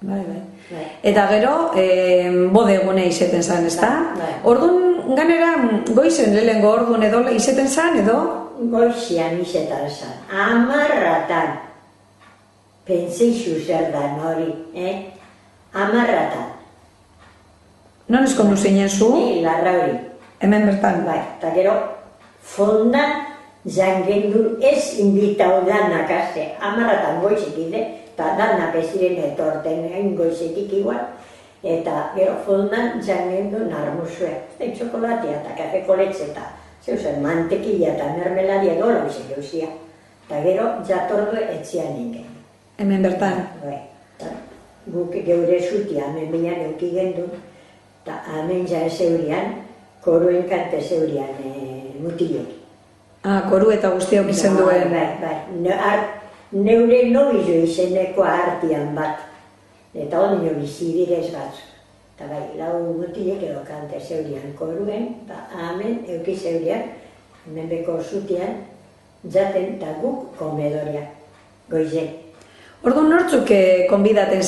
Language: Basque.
Bai. Eta gero, bode egune izeten zan, ezta? Orduan, ganera, goizen lehengo orduan edo izeten zan, edo? Goizian izetan zan, 10:00. Pentseixu zer da hori, 10:00. Non eskondu zinen zu? Ni Larrauri. Hemen bertan? Bai, eta gero, fondan jangendun ez invitau danak azte, 10:00 goizik ide, eta danak ez ziren etorten egin goizetik igual, eta gero fondan jangendun armuzue, txokolatea eta kafeko letxe eta zeusen mantekila eta mermeladia dola bizek euzia, eta gero jatordu etzian ingen. Hemen bertan? Bai, guk geure zutia, hemen bilan euki gendun, eta hemen ja ezeurian, koruen kante zeurian mutilek. Koru eta guztiok izen duen. Bai. Neure nobizo izeneko artian bat. Eta ondino bizi direz batzuk. Eta bai, lau mutilek edo kante zeurian koruen, eta hemen euki zeurian, hemen beko zutian, jaten eta guk komedoria, goizen. Orduan nortzuk konbidaten